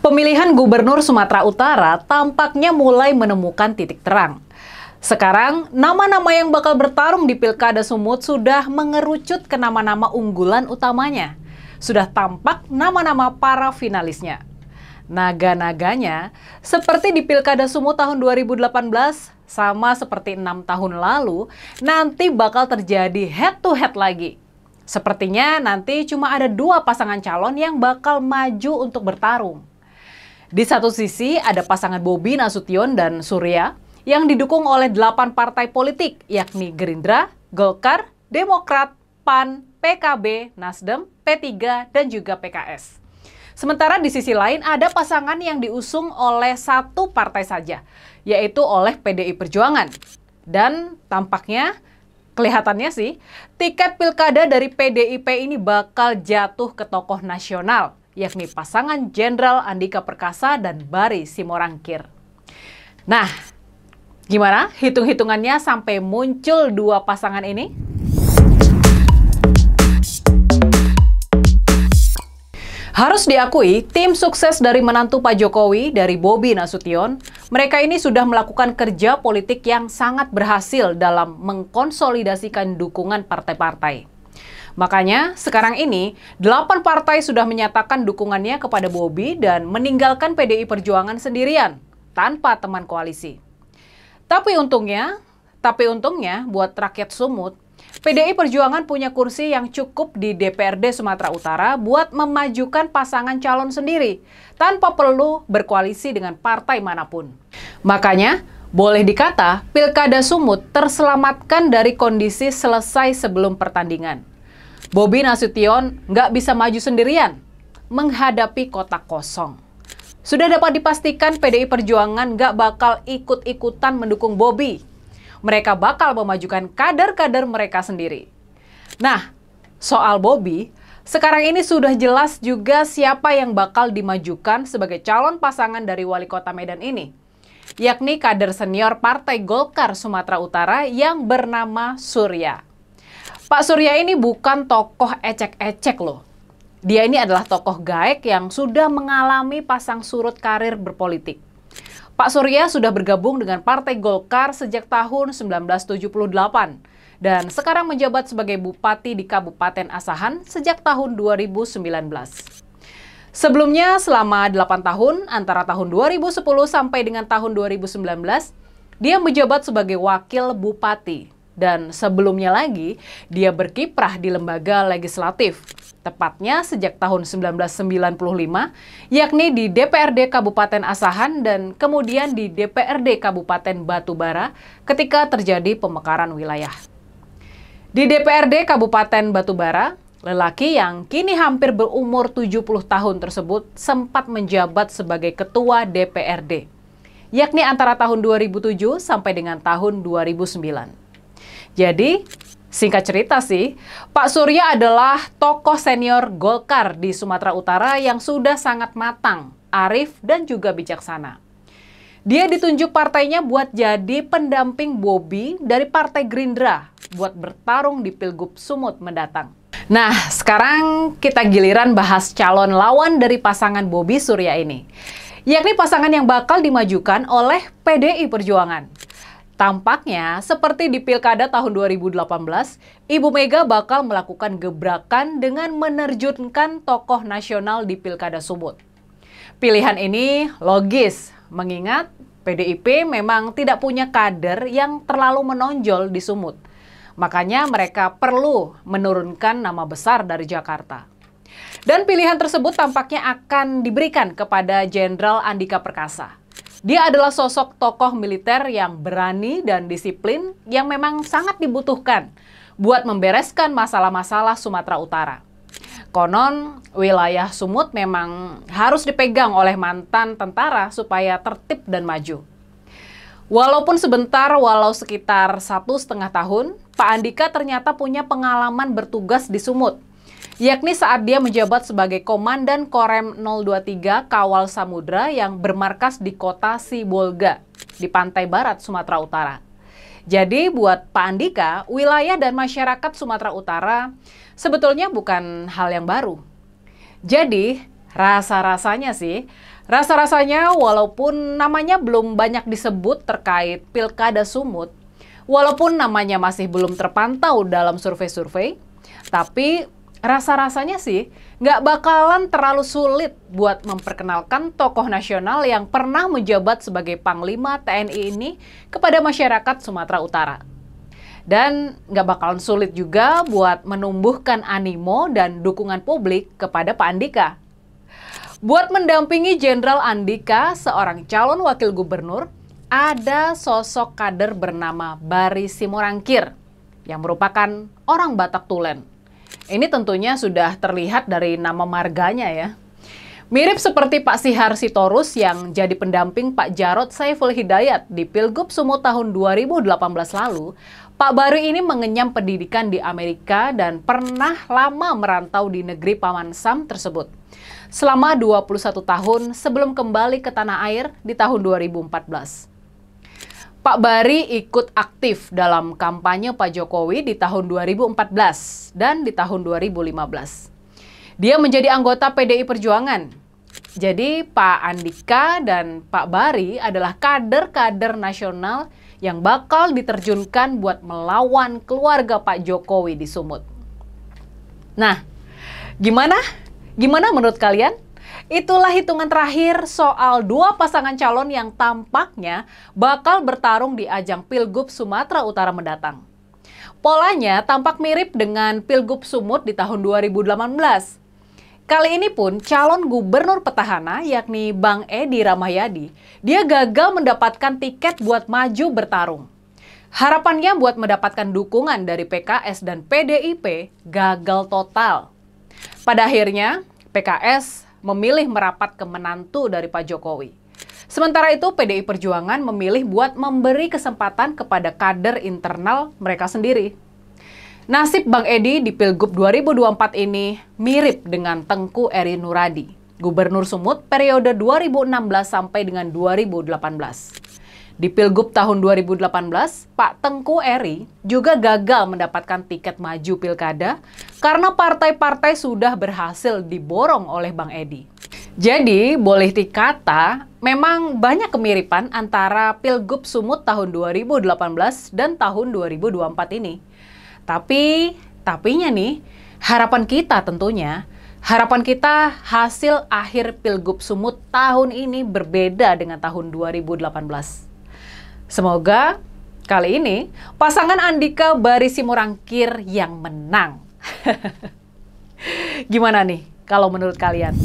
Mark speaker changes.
Speaker 1: Pemilihan Gubernur Sumatera Utara tampaknya mulai menemukan titik terang. Sekarang, nama-nama yang bakal bertarung di Pilkada Sumut sudah mengerucut ke nama-nama unggulan utamanya. Sudah tampak nama-nama para finalisnya. Naga-naganya, seperti di Pilkada Sumut tahun 2018, sama seperti 6 tahun lalu, nanti bakal terjadi head-to-head lagi. Sepertinya nanti cuma ada 2 pasangan calon yang bakal maju untuk bertarung. Di satu sisi ada pasangan Bobi Nasution dan Surya yang didukung oleh 8 partai politik, yakni Gerindra, Golkar, Demokrat, PAN, PKB, Nasdem, P3, dan juga PKS. Sementara di sisi lain ada pasangan yang diusung oleh 1 partai saja, yaitu oleh PDI Perjuangan. Dan tampaknya, kelihatannya sih, tiket pilkada dari PDIP ini bakal jatuh ke tokoh nasional, yakni pasangan Jenderal Andika Perkasa dan Barry Simorangkir. Nah, gimana hitung-hitungannya sampai muncul 2 pasangan ini? Harus diakui, tim sukses dari menantu Pak Jokowi, dari Bobi Nasution, mereka ini sudah melakukan kerja politik yang sangat berhasil dalam mengkonsolidasikan dukungan partai-partai. Makanya, sekarang ini, 8 partai sudah menyatakan dukungannya kepada Bobi dan meninggalkan PDI Perjuangan sendirian, tanpa teman koalisi. Tapi untungnya buat rakyat Sumut, PDI Perjuangan punya kursi yang cukup di DPRD Sumatera Utara buat memajukan pasangan calon sendiri, tanpa perlu berkoalisi dengan partai manapun. Makanya, boleh dikata, Pilkada Sumut terselamatkan dari kondisi selesai sebelum pertandingan. Bobi Nasution nggak bisa maju sendirian, menghadapi kotak kosong. Sudah dapat dipastikan PDI Perjuangan nggak bakal ikut-ikutan mendukung Bobi. Mereka bakal memajukan kader-kader mereka sendiri. Nah, soal Bobi, sekarang ini sudah jelas juga siapa yang bakal dimajukan sebagai calon pasangan dari Wali Kota Medan ini, yakni kader senior Partai Golkar Sumatera Utara yang bernama Surya. Pak Surya ini bukan tokoh ecek-ecek loh. Dia ini adalah tokoh gaek yang sudah mengalami pasang surut karir berpolitik. Pak Surya sudah bergabung dengan Partai Golkar sejak tahun 1978 dan sekarang menjabat sebagai Bupati di Kabupaten Asahan sejak tahun 2019. Sebelumnya selama 8 tahun, antara tahun 2010 sampai dengan tahun 2019, dia menjabat sebagai Wakil Bupati. Dan sebelumnya lagi, dia berkiprah di lembaga legislatif, tepatnya sejak tahun 1995, yakni di DPRD Kabupaten Asahan dan kemudian di DPRD Kabupaten Batubara ketika terjadi pemekaran wilayah. Di DPRD Kabupaten Batubara, lelaki yang kini hampir berumur 70 tahun tersebut sempat menjabat sebagai Ketua DPRD, yakni antara tahun 2007 sampai dengan tahun 2009. Jadi, singkat cerita sih, Pak Surya adalah tokoh senior Golkar di Sumatera Utara yang sudah sangat matang, arif, dan juga bijaksana. Dia ditunjuk partainya buat jadi pendamping Bobi dari Partai Gerindra buat bertarung di Pilgub Sumut mendatang. Nah, sekarang kita giliran bahas calon lawan dari pasangan Bobi Surya ini, yakni pasangan yang bakal dimajukan oleh PDI Perjuangan. Tampaknya, seperti di Pilkada tahun 2018, Ibu Mega bakal melakukan gebrakan dengan menerjunkan tokoh nasional di Pilkada Sumut. Pilihan ini logis, mengingat PDIP memang tidak punya kader yang terlalu menonjol di Sumut. Makanya mereka perlu menurunkan nama besar dari Jakarta. Dan pilihan tersebut tampaknya akan diberikan kepada Jenderal Andika Perkasa. Dia adalah sosok tokoh militer yang berani dan disiplin yang memang sangat dibutuhkan buat membereskan masalah-masalah Sumatera Utara. Konon, wilayah Sumut memang harus dipegang oleh mantan tentara supaya tertib dan maju. Walaupun sebentar, walau sekitar 1,5 tahun, Pak Andika ternyata punya pengalaman bertugas di Sumut, yakni saat dia menjabat sebagai Komandan Korem 023 Kawal Samudra yang bermarkas di kota Sibolga, di pantai barat Sumatera Utara. Jadi buat Pak Andika, wilayah dan masyarakat Sumatera Utara sebetulnya bukan hal yang baru. Jadi rasa-rasanya sih Rasa-rasanya walaupun namanya belum banyak disebut terkait Pilkada Sumut, walaupun namanya masih belum terpantau dalam survei-survei, tapi rasa-rasanya sih nggak bakalan terlalu sulit buat memperkenalkan tokoh nasional yang pernah menjabat sebagai Panglima TNI ini kepada masyarakat Sumatera Utara. Dan nggak bakalan sulit juga buat menumbuhkan animo dan dukungan publik kepada Pak Andika. Buat mendampingi Jenderal Andika, seorang calon wakil gubernur, ada sosok kader bernama Bari Simorangkir yang merupakan orang Batak Tulen. Ini tentunya sudah terlihat dari nama marganya ya. Mirip seperti Pak Sihar Sitorus yang jadi pendamping Pak Jarod Saiful Hidayat di Pilgub Sumut tahun 2018 lalu, Pak Bari ini mengenyam pendidikan di Amerika dan pernah lama merantau di negeri Paman Sam tersebut. Selama 21 tahun sebelum kembali ke tanah air di tahun 2014. Pak Bari ikut aktif dalam kampanye Pak Jokowi di tahun 2014 dan di tahun 2015. Dia menjadi anggota PDI Perjuangan. Jadi Pak Andika dan Pak Bari adalah kader-kader nasional yang bakal diterjunkan buat melawan keluarga Pak Jokowi di Sumut. Nah, gimana? Gimana menurut kalian? Itulah hitungan terakhir soal dua pasangan calon yang tampaknya bakal bertarung di ajang Pilgub Sumatera Utara mendatang. Polanya tampak mirip dengan Pilgub Sumut di tahun 2018. Kali ini pun calon gubernur petahana yakni Bang Edi Rahmayadi, dia gagal mendapatkan tiket buat maju bertarung. Harapannya buat mendapatkan dukungan dari PKS dan PDIP gagal total. Pada akhirnya, PKS memilih merapat ke menantu dari Pak Jokowi. Sementara itu, PDI Perjuangan memilih buat memberi kesempatan kepada kader internal mereka sendiri. Nasib Bang Edi di Pilgub 2024 ini mirip dengan Tengku Eri Nuradi, Gubernur Sumut periode 2016 sampai dengan 2018. Di Pilgub tahun 2018, Pak Tengku Eri juga gagal mendapatkan tiket maju pilkada karena partai-partai sudah berhasil diborong oleh Bang Edi. Jadi, boleh dikata memang banyak kemiripan antara Pilgub Sumut tahun 2018 dan tahun 2024 ini. Tapinya nih, harapan kita tentunya, harapan kita hasil akhir Pilgub Sumut tahun ini berbeda dengan tahun 2018. Semoga kali ini pasangan Andika Bari Simorangkir yang menang. Gimana nih kalau menurut kalian?